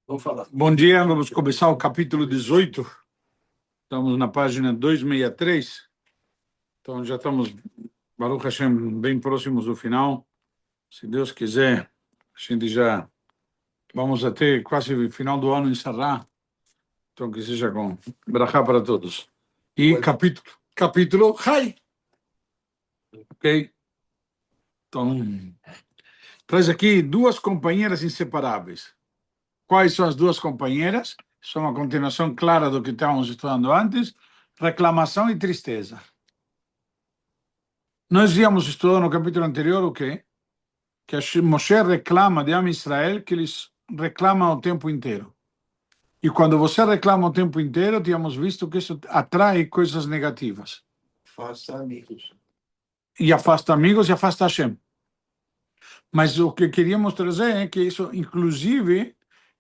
Vamos falar. Bom dia, vamos começar o capítulo 18. Estamos na página 263. Então já estamos, Baruch Hashem, bem próximos do final. Se Deus quiser, a gente já vamos até quase o final do ano encerrar. Então que seja com brachá para todos. E capítulo Hai. Ok? Então, traz aqui duas companheiras inseparáveis. Quais são as duas companheiras? São uma continuação clara do que estávamos estudando antes: reclamação e tristeza. Nós íamos estudar no capítulo anterior o quê? Que Moshe reclama de Am Israel que eles reclamam o tempo inteiro. E quando você reclama o tempo inteiro, tínhamos visto que isso atrai coisas negativas. Afasta amigos. E afasta amigos e afasta Hashem. Mas o que queríamos trazer é que isso, inclusive,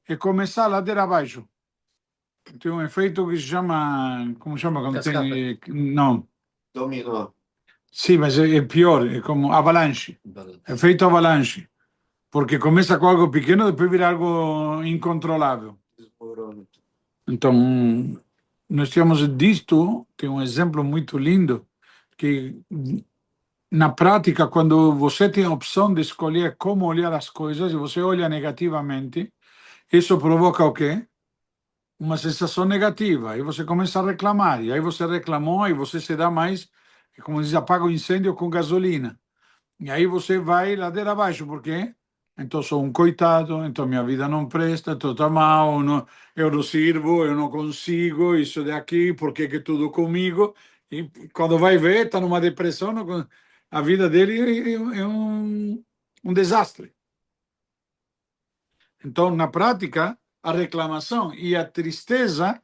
é começar a ladeira abaixo. Tem um efeito que se chama... Como chama? Quando Cascata. tem... Não. Dominó. Sim, mas é pior. É como avalanche. Efeito avalanche. Porque começa com algo pequeno, depois vira algo incontrolável. Desmorona. Então, nós temos disto, tem um exemplo muito lindo, que na prática, quando você tem a opção de escolher como olhar as coisas, e você olha negativamente, isso provoca o quê? Uma sensação negativa, aí você começa a reclamar, e aí você reclamou, e você se dá mais, como diz, apaga o incêndio com gasolina. E aí você vai ladeira abaixo, por quê? Então sou um coitado, então minha vida não presta, tudo está mal, não, eu não sirvo, eu não consigo, isso daqui, por que tudo comigo? E quando vai ver, está numa depressão, a vida dele é um desastre. Então, na prática, a reclamação e a tristeza,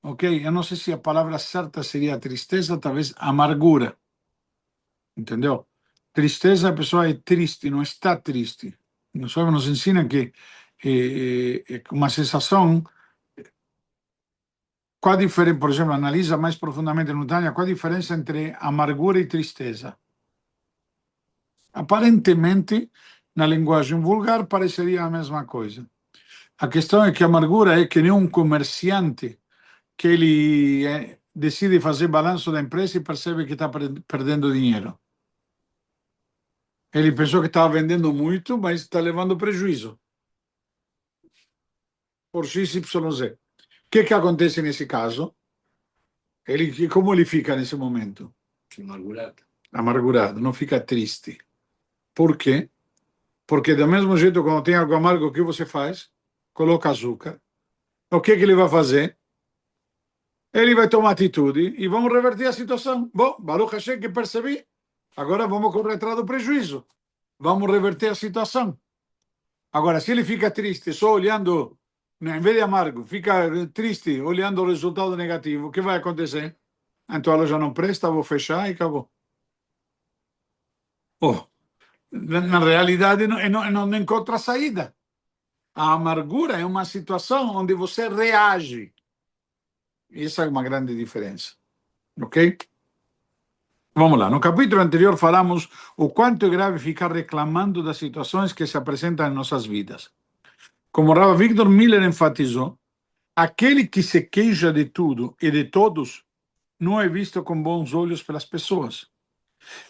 ok? Eu não sei se a palavra certa seria tristeza, talvez amargura, entendeu? Tristeza, a pessoa é triste, não está triste. Nós nos ensina que é uma sensação. Qual a diferença, por exemplo, analisa mais profundamente no Tânia, qual a diferença entre amargura e tristeza? Aparentemente, na linguagem vulgar, pareceria a mesma coisa. A questão é que a amargura é que nem um comerciante que ele decide fazer balanço da empresa e percebe que está perdendo dinheiro. Ele pensou que estava vendendo muito, mas está levando prejuízo. Por X, Y, Z. O que acontece nesse caso? Como ele fica nesse momento? Amargurado. Amargurado, não fica triste. Por quê? Porque do mesmo jeito, quando tem algo amargo, o que você faz? Coloca açúcar. O que ele vai fazer? Ele vai tomar atitude e vamos reverter a situação. Bom, Baruch Hashem que percebi. Agora vamos correr atrás do prejuízo. Vamos reverter a situação. Agora, se ele fica triste só olhando, em vez de amargo, fica triste olhando o resultado negativo, o que vai acontecer? Então a loja não presta, vou fechar e acabou. Oh, na realidade, não encontra saída. A amargura é uma situação onde você reage. Essa é uma grande diferença. Ok? Vamos lá. No capítulo anterior falamos o quanto é grave ficar reclamando das situações que se apresentam em nossas vidas. Como Rav Victor Miller enfatizou, aquele que se queixa de tudo e de todos não é visto com bons olhos pelas pessoas,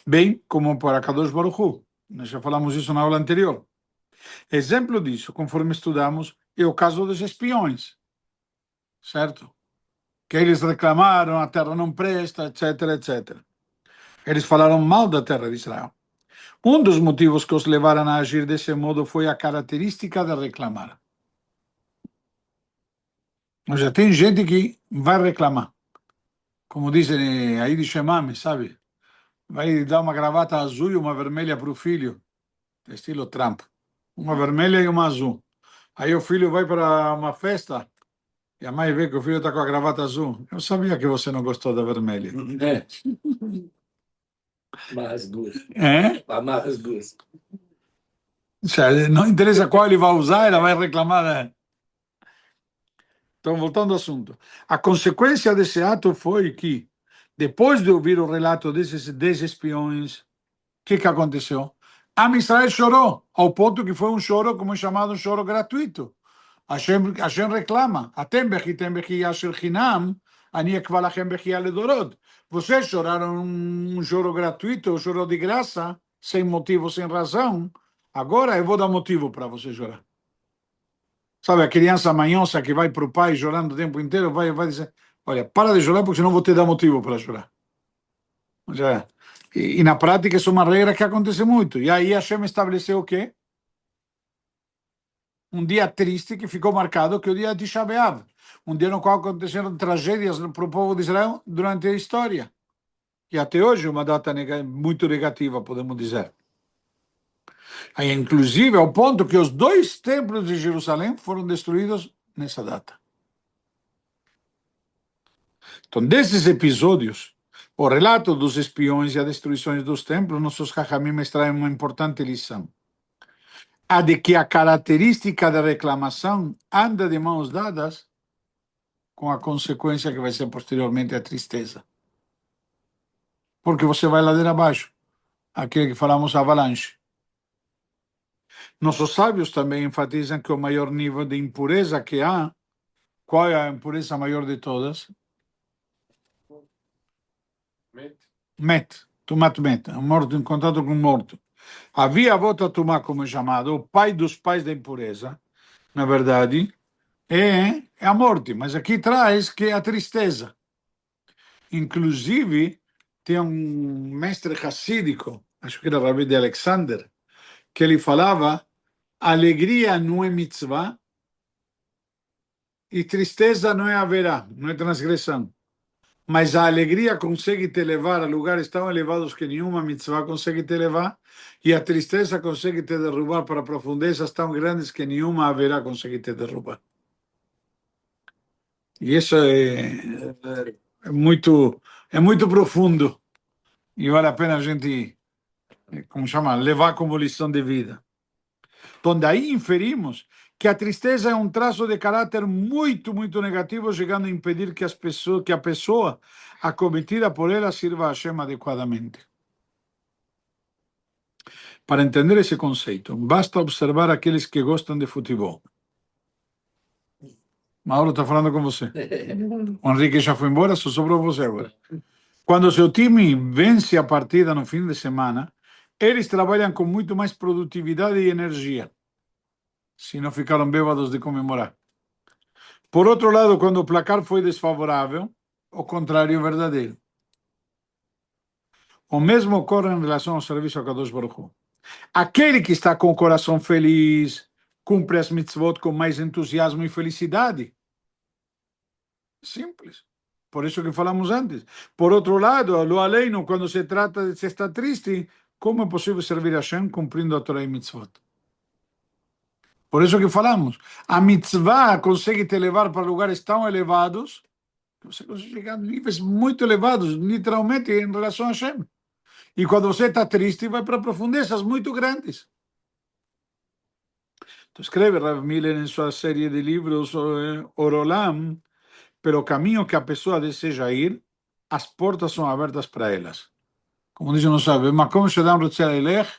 bem como por Akadosh Baruch Hu. Nós já falamos isso na aula anterior. Exemplo disso, conforme estudamos, é o caso dos espiões, certo? Que eles reclamaram, a terra não presta, etc, etc. Eles falaram mal da terra de Israel. Um dos motivos que os levaram a agir desse modo foi a característica de reclamar. Ou seja, tem gente que vai reclamar. Como dizem aí de Shemame, sabe? Vai dar uma gravata azul e uma vermelha para o filho, estilo Trump. Uma vermelha e uma azul. Aí o filho vai para uma festa e a mãe vê que o filho está com a gravata azul. Eu sabia que você não gostou da vermelha. É. Amarra as duas. É? Amarra as duas. Não interessa qual ele vai usar, ela vai reclamar, né? Então, voltando ao assunto. A consequência desse ato foi que, depois de ouvir o relato desses 10 espiões, o que aconteceu? Am Israel chorou, ao ponto que foi um choro, como é chamado, um choro gratuito, Hashem reclama. Atem bechitem bechia shel chinam, ani ekva lachem bechia ledorot. Vocês choraram um choro gratuito, um choro de graça, sem motivo, sem razão. Agora eu vou dar motivo para você chorar. Sabe, a criança manhosa que vai para o pai chorando o tempo inteiro, vai dizer, olha, para de chorar porque senão vou te dar motivo para chorar. Já. E na prática isso é uma regra que acontece muito. E aí Hashem estabeleceu o quê? Um dia triste que ficou marcado, que é o dia de Tisha B'Av. Um dia no qual aconteceram tragédias para o povo de Israel durante a história. E até hoje uma data muito negativa, podemos dizer. Aí, inclusive, ao ponto que os 2 templos de Jerusalém foram destruídos nessa data. Então, desses episódios, o relato dos espiões e a destruição dos templos, nossos Chachamim extraem uma importante lição. A de que a característica da reclamação anda de mãos dadas com a consequência que vai ser posteriormente a tristeza. Porque você vai ladeira abaixo. Aquilo que falamos, avalanche. Nossos sábios também enfatizam que o maior nível de impureza que há, qual é a impureza maior de todas? Met. Tumat met. Um morto em contato com um morto. Havia avota tumá, como é chamado, o pai dos pais da impureza, na verdade, é a morte. Mas aqui traz que é a tristeza. Inclusive, tem um mestre hassídico, acho que era Rabi de Alexander, que ele falava: alegria não é mitzvah e tristeza não é haverá, não é transgressão. Mas a alegria consegue te levar a lugares tão elevados que nenhuma mitzvah consegue te levar, e a tristeza consegue te derrubar para profundezas tão grandes que nenhuma haverá consegue te derrubar. E isso é muito profundo e vale a pena a gente, como chama, levar como lição de vida. Então, daí inferimos que a tristeza é um traço de caráter muito, muito negativo, chegando a impedir que a pessoa acometida por ela sirva a Hashem adequadamente. Para entender esse conceito, basta observar aqueles que gostam de futebol. Mauro está falando com você. O Henrique já foi embora, só sobrou você agora. Quando seu time vence a partida no fim de semana, eles trabalham com muito mais produtividade e energia, se não ficaram bêbados de comemorar. Por outro lado, quando o placar foi desfavorável, o contrário é verdadeiro. O mesmo ocorre em relação ao serviço a Kadosh Baruch Hu. Aquele que está com o coração feliz, cumpre as mitzvot com mais entusiasmo e felicidade. Simples. Por isso que falamos antes. Por outro lado, lo aleino, quando se trata de se estar triste, como é possível servir a Hashem cumprindo a Torá e mitzvot? Por isso que falamos, a mitzvah consegue te levar para lugares tão elevados que você consegue chegar a níveis muito elevados, literalmente, em relação a Hashem. E quando você está triste, vai para profundezas muito grandes. Então, escreve Rav Miller em sua série de livros Orolam, pelo caminho que a pessoa deseja ir, as portas são abertas para elas. Como diz, não sabe, Makom Shadam Rotzeh Elech,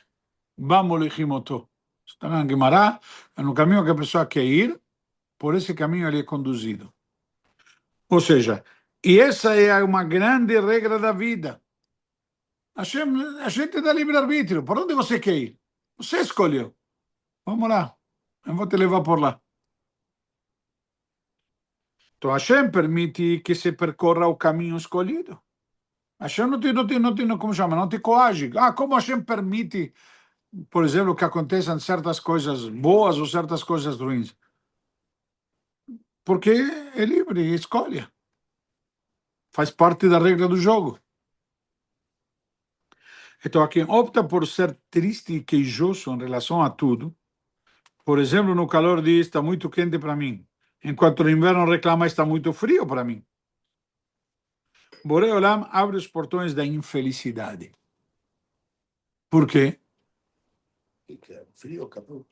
Bamo Lechimoto. Está na Guimará, no caminho que a pessoa quer ir, por esse caminho ele é conduzido. Ou seja, e essa é uma grande regra da vida. A gente dá livre-arbítrio. Por onde você quer ir? Você escolheu. Vamos lá. Eu vou te levar por lá. Então, Hashem permite que se percorra o caminho escolhido. Hashem como chama? Não te coage. Como Hashem permite, por exemplo, que aconteçam certas coisas boas ou certas coisas ruins? Porque é livre, escolha. Faz parte da regra do jogo. Então, quem opta por ser triste e queijoso em relação a tudo, por exemplo, no calor diz, está muito quente para mim, enquanto no inverno reclama, está muito frio para mim. Borei Olam abre os portões da infelicidade. Por quê? Frio, acabou.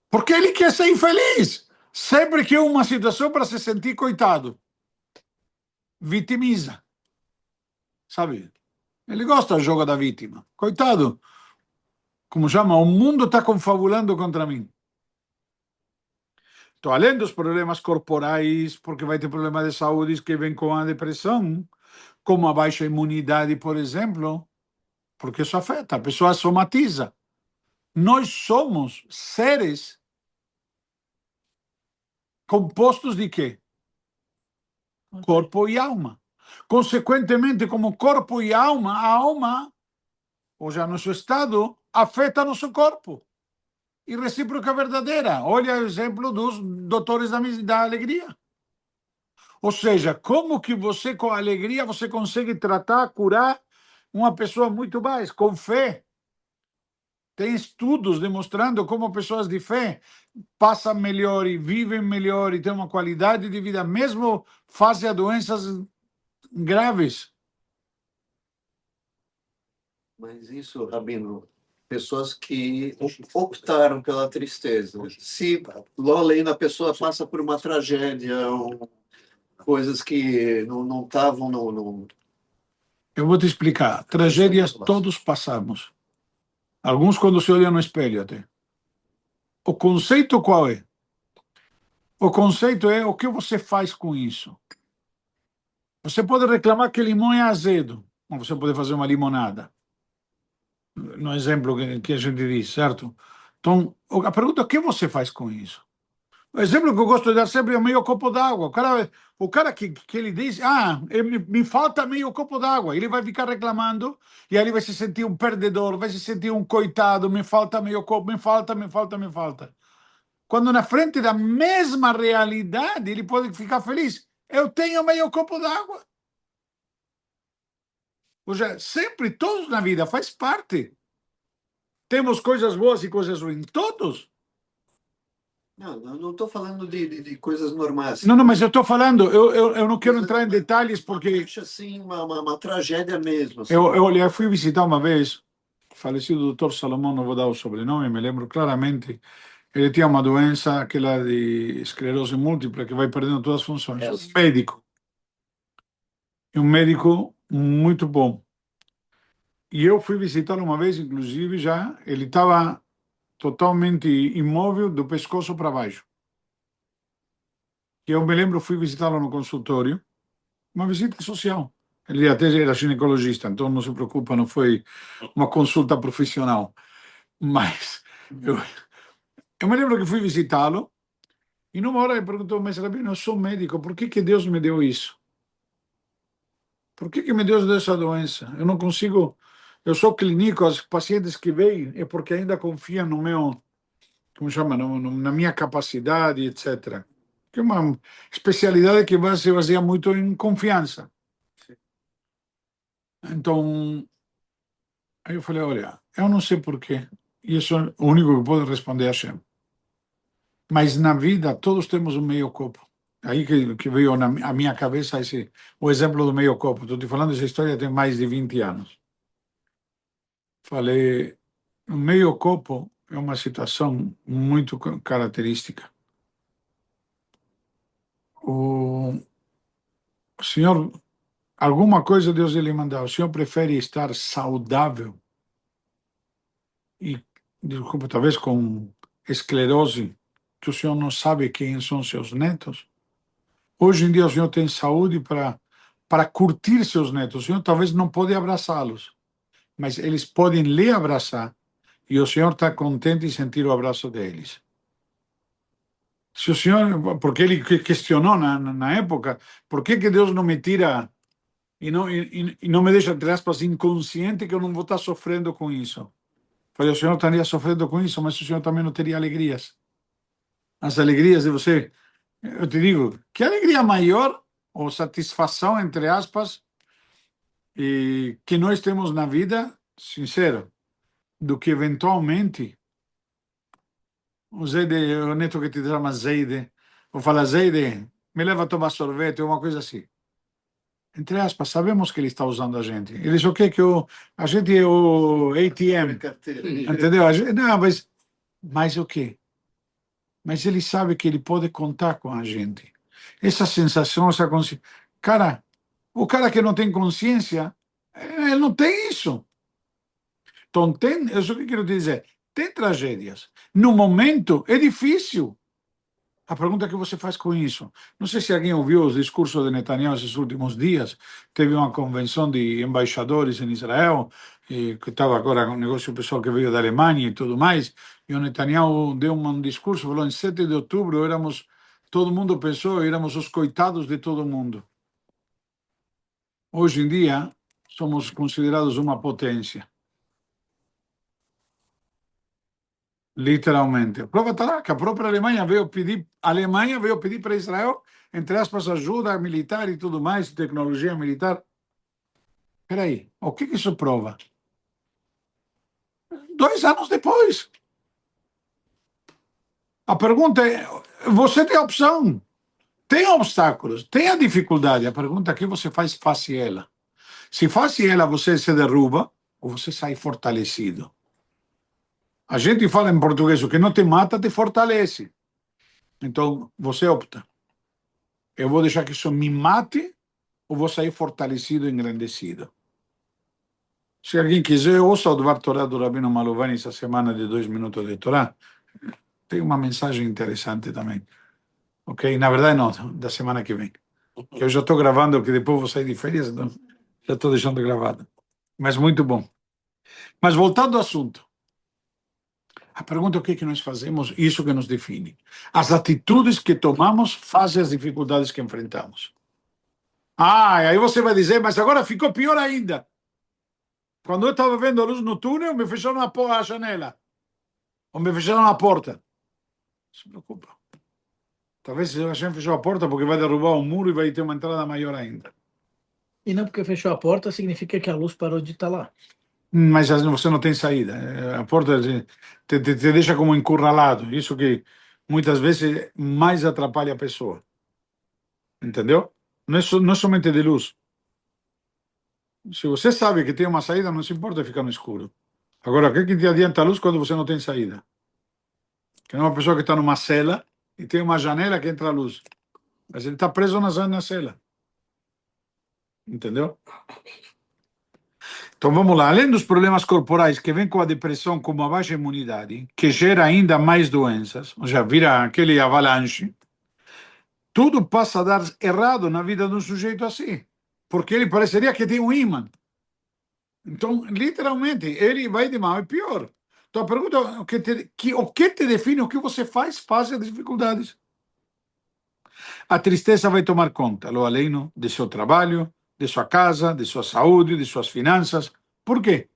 Porque ele quer ser infeliz. Sempre que uma situação para se sentir coitado. Vitimiza. Sabe? Ele gosta do jogo da vítima. Coitado. Como chama? O mundo está confabulando contra mim. Então, além dos problemas corporais, porque vai ter problema de saúde que vem com a depressão, como a baixa imunidade, por exemplo, porque isso afeta, a pessoa somatiza. Nós somos seres compostos de quê? Corpo e alma. Consequentemente, como corpo e alma, a alma, ou já nosso estado, afeta nosso corpo. E recíproca verdadeira. Olha o exemplo dos doutores da alegria. Ou seja, como que você, com alegria, você consegue tratar, curar uma pessoa muito mais, com fé. Tem estudos demonstrando como pessoas de fé passam melhor e vivem melhor e têm uma qualidade de vida, mesmo face a doenças graves. Mas isso, Rabino, pessoas que optaram pela tristeza. Se logo além da pessoa passa por uma tragédia, coisas que não estavam no. Eu vou te explicar. Tragédias todos passamos. Alguns quando se olham no espelho até. O conceito qual é? O conceito é o que você faz com isso. Você pode reclamar que limão é azedo, mas você pode fazer uma limonada. No exemplo que a gente diz, certo? Então, a pergunta é o que você faz com isso? O exemplo que eu gosto de dar sempre é o meio copo d'água. O cara que ele diz, me falta meio copo d'água, ele vai ficar reclamando e aí ele vai se sentir um perdedor, vai se sentir um coitado, me falta meio copo, me falta, me falta, me falta. Quando na frente da mesma realidade ele pode ficar feliz. Eu tenho meio copo d'água. Ou seja, sempre, todos na vida, faz parte. Temos coisas boas e coisas ruins, todos. Não estou falando de coisas normais. Não, mas eu estou falando, eu não quero entrar em detalhes porque... Acho assim, uma tragédia mesmo. Assim. Eu fui visitar uma vez, falecido doutor Salomão, não vou dar o sobrenome, me lembro claramente, ele tinha uma doença, aquela de esclerose múltipla, que vai perdendo todas as funções. Um médico. E um médico muito bom. E eu fui visitá-lo uma vez, inclusive, já, ele estava totalmente imóvel do pescoço para baixo. E eu me lembro, fui visitá-lo no consultório, uma visita social. Ele até era ginecologista, então não se preocupa, não foi uma consulta profissional. Mas eu me lembro que fui visitá-lo e numa hora ele perguntou, mas Rabino, eu sou médico, por que Deus me deu isso? Por que me Deus deu essa doença? Eu não consigo, eu sou clínico, os pacientes que vêm é porque ainda confiam no meu, como chama, na minha capacidade, etc. Que é uma especialidade que se baseia muito em confiança. Então, aí eu falei, olha, eu não sei por quê, e isso é o único que pode responder a Hashem. Mas na vida todos temos um meio copo. Aí que veio na minha cabeça o exemplo do meio copo. Estou te falando essa história tem mais de 20 anos. Falei, o meio copo é uma situação muito característica. O senhor, alguma coisa Deus lhe mandou. O senhor prefere estar saudável e, desculpa, talvez com esclerose, que o senhor não sabe quem são seus netos? Hoje em dia o senhor tem saúde para curtir seus netos. O senhor talvez não pode abraçá-los, mas eles podem lhe abraçar e o senhor está contente em sentir o abraço deles. Se o senhor, porque ele questionou na época, por que Deus não me tira e não me deixa, entre aspas, inconsciente que eu não vou estar sofrendo com isso? Falei, o senhor estaria sofrendo com isso, mas o senhor também não teria alegrias. As alegrias de você, eu te digo, que alegria maior ou satisfação, entre aspas, e que nós temos na vida, sincero, do que eventualmente o neto que te chama Zeide, ou fala, Zeide, me leva a tomar sorvete, ou uma coisa assim. Entre aspas, sabemos que ele está usando a gente. Ele só quer que a gente é o ATM, entendeu? Não, mas o quê? Mas ele sabe que ele pode contar com a gente. Essa sensação, essa consciência. Cara, o cara que não tem consciência, ele não tem isso. Então, isso que eu quero te dizer, tem tragédias. No momento, é difícil. A pergunta que você faz com isso? Não sei se alguém ouviu os discursos de Netanyahu esses últimos dias. Teve uma convenção de embaixadores em Israel, que estava agora com um negócio pessoal que veio da Alemanha e tudo mais. E o Netanyahu deu um discurso, falou: em 7 de outubro todo mundo pensou, éramos os coitados de todo mundo. Hoje em dia, somos considerados uma potência. Literalmente. A prova está lá, que a própria Alemanha veio pedir para Israel, entre aspas, ajuda militar e tudo mais, tecnologia militar. Espera aí, o que isso prova? 2 anos depois. A pergunta é, você tem a opção, tem obstáculos, tem a dificuldade. A pergunta é que você faz face ela. Se face ela, você se derruba ou você sai fortalecido. A gente fala em português, o que não te mata, te fortalece. Então, você opta. Eu vou deixar que isso me mate ou vou sair fortalecido e engrandecido? Se alguém quiser, ouça o Dvar Torá do Rabino Maluvani essa semana de 2 minutos de Torá. Tem uma mensagem interessante também. Ok? Na verdade, não, da semana que vem. Que eu já estou gravando, que depois vou sair de férias, então já estou deixando gravado. Mas muito bom. Mas voltando ao assunto. A pergunta é o que é que nós fazemos, isso que nos define. As atitudes que tomamos fazem as dificuldades que enfrentamos. E aí você vai dizer, mas agora ficou pior ainda. Quando eu estava vendo a luz no túnel, me fecharam a janela. Ou me fecharam a porta. Não se preocupa. Talvez a gente fechou a porta porque vai derrubar um muro e vai ter uma entrada maior ainda. E não porque fechou a porta significa que a luz parou de estar lá. Mas você não tem saída. A porta te deixa como encurralado. Isso que muitas vezes mais atrapalha a pessoa. Entendeu? Não é somente de luz. Se você sabe que tem uma saída, não se importa ficar no escuro. Agora, o que te adianta a luz quando você não tem saída? Que é uma pessoa que está numa cela e tem uma janela que entra a luz. Mas ele está preso na cela. Entendeu? Então vamos lá. Além dos problemas corporais que vêm com a depressão, como a baixa imunidade, que gera ainda mais doenças, ou seja, vira aquele avalanche, tudo passa a dar errado na vida de um sujeito assim. Porque ele pareceria que tem um ímã. Então, literalmente, ele vai de mal e pior. Então a pergunta é o que te define, o que você faz face às dificuldades. A tristeza vai tomar conta, lo aleno, de seu trabalho, de sua casa, de sua saúde, de suas finanças. Por quê?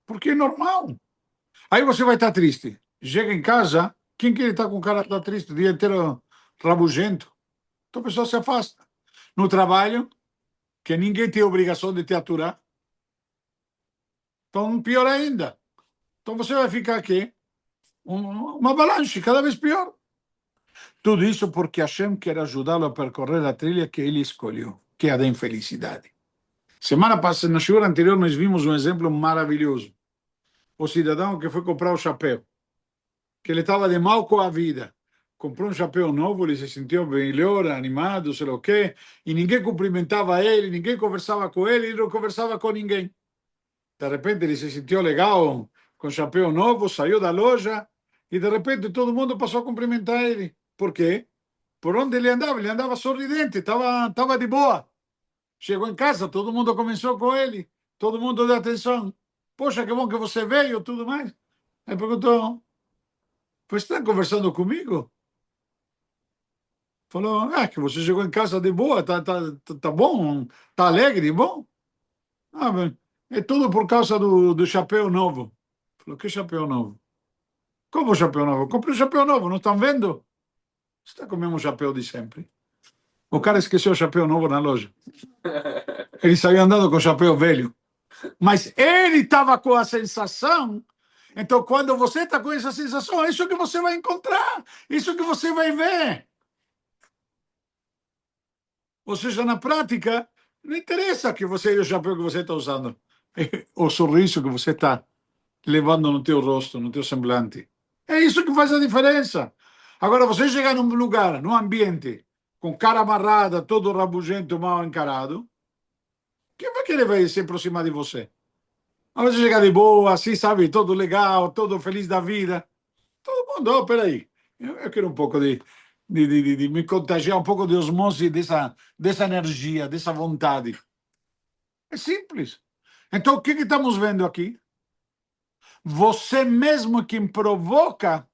Porque é normal. Aí você vai estar triste. Chega em casa, quem que está com cara tá triste o dia inteiro rabugento? Então a pessoa se afasta. No trabalho, que ninguém tem obrigação de te aturar. Então, pior ainda. Então você vai ficar aqui, uma avalanche, cada vez pior. Tudo isso porque Hashem quer ajudá-lo a percorrer a trilha que ele escolheu, que é a da infelicidade. Semana passada, na shiur anterior, nós vimos um exemplo maravilhoso. O cidadão que foi comprar o chapéu, que ele estava de mal com a vida. Comprou um chapéu novo, ele se sentiu melhor, animado, sei lá o quê, e ninguém cumprimentava ele, ninguém conversava com ele não conversava com ninguém. De repente ele se sentiu legal, com o chapéu novo, saiu da loja, e de repente todo mundo passou a cumprimentar ele. Por quê? Por onde ele andava sorridente, estava de boa. Chegou em casa, todo mundo começou com ele, todo mundo deu atenção. Poxa, que bom que você veio, tudo mais. Aí perguntou, você está conversando comigo? Falou, que você chegou em casa de boa, tá bom, tá alegre, bom? Mas é tudo por causa do chapéu novo. Falou, que chapéu novo? Como chapéu novo? Comprei um chapéu novo, não estão vendo? Você está com o mesmo chapéu de sempre. O cara esqueceu o chapéu novo na loja. Ele saiu andando com o chapéu velho. Mas ele estava com a sensação. Então, quando você está com essa sensação, é isso que você vai encontrar. Isso que você vai ver. Ou seja, na prática, não interessa que você o chapéu que você está usando. O sorriso que você está levando no teu rosto, no teu semblante. É isso que faz a diferença. Agora, você chegar num lugar, num ambiente, com cara amarrada, todo rabugento, mal encarado, quem vai querer vai se aproximar de você? Mas você chegar de boa, assim, sabe, todo legal, todo feliz da vida, todo Mudou, peraí. Eu quero um pouco de me contagiar, um pouco de osmose dessa energia, dessa vontade. É simples. Então, o que estamos vendo aqui? Você mesmo é quem provoca,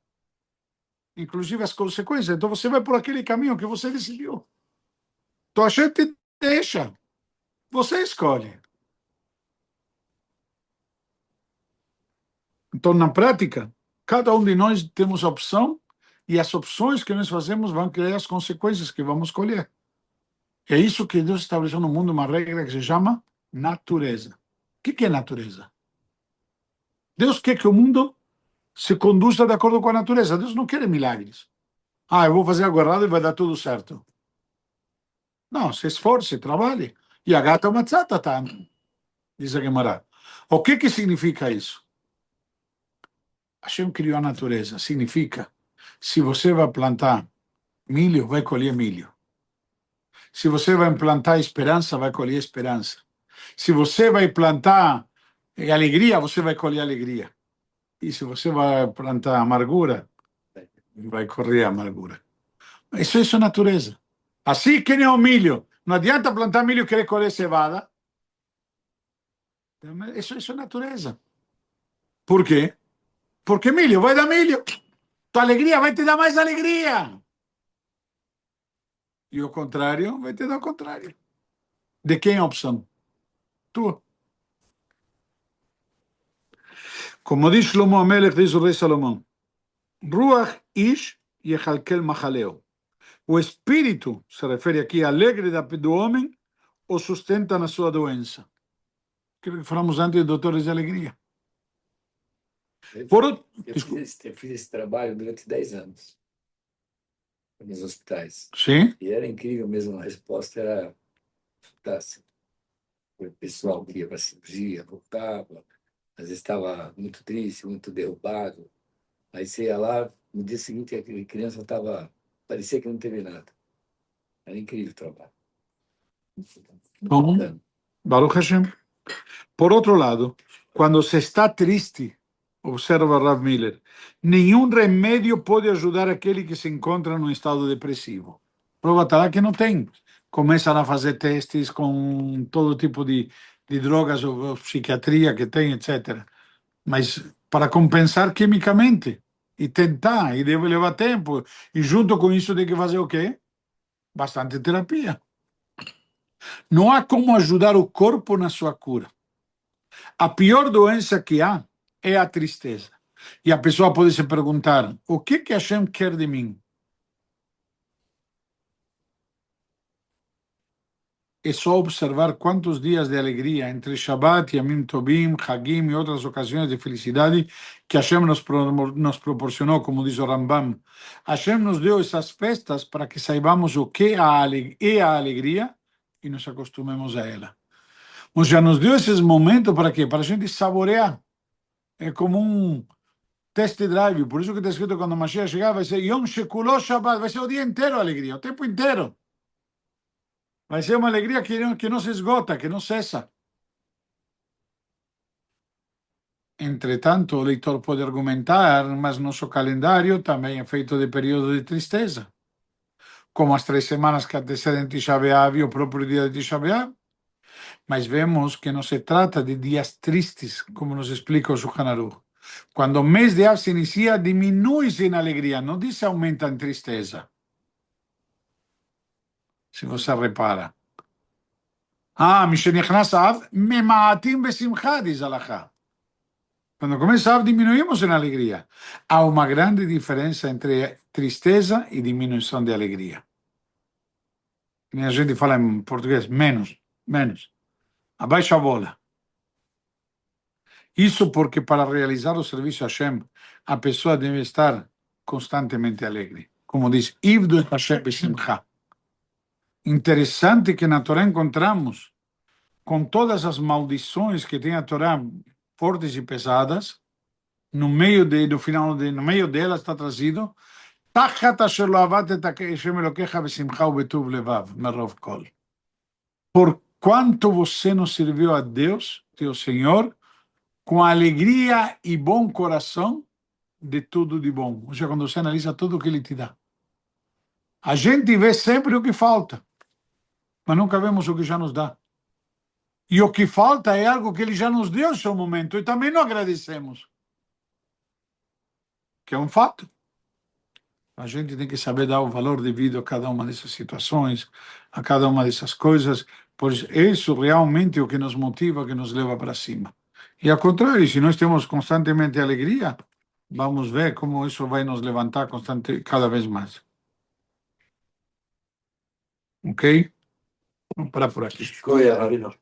inclusive, as consequências. Então, você vai por aquele caminho que você decidiu. Então, a gente deixa. Você escolhe. Então, na prática, cada um de nós temos a opção e as opções que nós fazemos vão criar as consequências que vamos colher. É isso que Deus estabeleceu no mundo, uma regra que se chama natureza. O que é natureza? Deus quer que o mundo se conduza de acordo com a natureza. Deus não quer milagres. Ah, eu vou fazer algo errado e vai dar tudo certo. Não, se esforce, trabalhe. E a gata matzata tá, diz a Gemara. O que significa isso? Hashem criou a natureza. Significa, se você vai plantar milho, vai colher milho. Se você vai plantar esperança, vai colher esperança. Se você vai plantar alegria, você vai colher alegria. E se você vai plantar amargura, vai colher amargura. Isso é natureza. Assim que nem o milho. Não adianta plantar milho e querer colher cevada. Isso é natureza. Por quê? Porque milho vai dar milho. Tua alegria vai te dar mais alegria. E o contrário vai te dar o contrário. De quem é a opção? Tua. Como diz Shlomo Amelech, diz o rei Salomão, Ruach ish yechalkel machaleo. O espírito, se refere aqui alegre do homem, o sustenta na sua doença. Que falamos antes de doutores de alegria. Eu fiz esse trabalho durante 10 anos nos hospitais. Sim? E era incrível mesmo, a resposta era fantástica. O pessoal que ia para a cirurgia, voltava, às vezes estava muito triste, muito derrubado. Aí você ia lá, no dia seguinte a criança estava, parecia que não teve nada. Era incrível o trabalho. Bom, Baruch Hashem. Por outro lado, quando se está triste, observa Rav Miller, nenhum remédio pode ajudar aquele que se encontra num estado depressivo. Prova está lá que não tem. Começam a fazer testes com todo tipo de drogas ou psiquiatria que tem, etc. Mas para compensar quimicamente e tentar, e deve levar tempo. E junto com isso tem que fazer o quê? Bastante terapia. Não há como ajudar o corpo na sua cura. A pior doença que há é a tristeza. E a pessoa pode se perguntar, o que Hashem quer de mim? É só observar quantos dias de alegria entre Shabbat, Yamim Tobim, Hagim e outras ocasiões de felicidade que Hashem nos proporcionou, como diz o Rambam. Hashem nos deu essas festas para que saibamos o que é a alegria e nos acostumemos a ela. Mas já nos deu esses momentos para quê? Para a gente saborear. É como um test drive. Por isso que está escrito quando a Mashiach chegar, vai ser Yom Shekuló Shabbat, vai ser o dia inteiro a alegria, o tempo inteiro. Vai ser uma alegria que não se esgota, que não cessa. Entretanto, o leitor pode argumentar, mas nosso calendário também é feito de período de tristeza. Como as 3 semanas que antecedem Tisha B'Av e o próprio dia de Tisha B'Av. Mas vemos que não se trata de dias tristes, como nos explica o Shulchan Aruch. Quando o mês de Av se inicia, diminui-se em alegria, não diz aumenta em tristeza. Se você repara. Mishenichnas Av, memaatim besimcha, diz Alachá. Quando começa Av, diminuímos em alegria. Há uma grande diferença entre tristeza e diminuição de alegria. Nem a gente fala em português, menos. Abaixa a bola. Isso porque para realizar o serviço a Hashem, a pessoa deve estar constantemente alegre. Como diz, Ivdu et Hashem besimcha. Interessante que na Torá encontramos, com todas as maldições que tem a Torá, fortes e pesadas, no meio delas está trazido, Tachat asher lo avat et Hashem Elokecha besimcha ubetuv levav, merov kol. Por quanto você não serviu a Deus, teu Senhor, com alegria e bom coração, de tudo de bom. Ou seja, quando você analisa tudo o que ele te dá. A gente vê sempre o que falta, mas nunca vemos o que já nos dá. E o que falta é algo que ele já nos deu em seu momento e também não agradecemos. Que é um fato. A gente tem que saber dar o valor devido a cada uma dessas situações, a cada uma dessas coisas, pois isso realmente é o que nos motiva, que nos leva para cima. E ao contrário, se nós temos constantemente alegria, vamos ver como isso vai nos levantar cada vez mais. Ok? Vamos parar por aqui. Escolha, Rabino.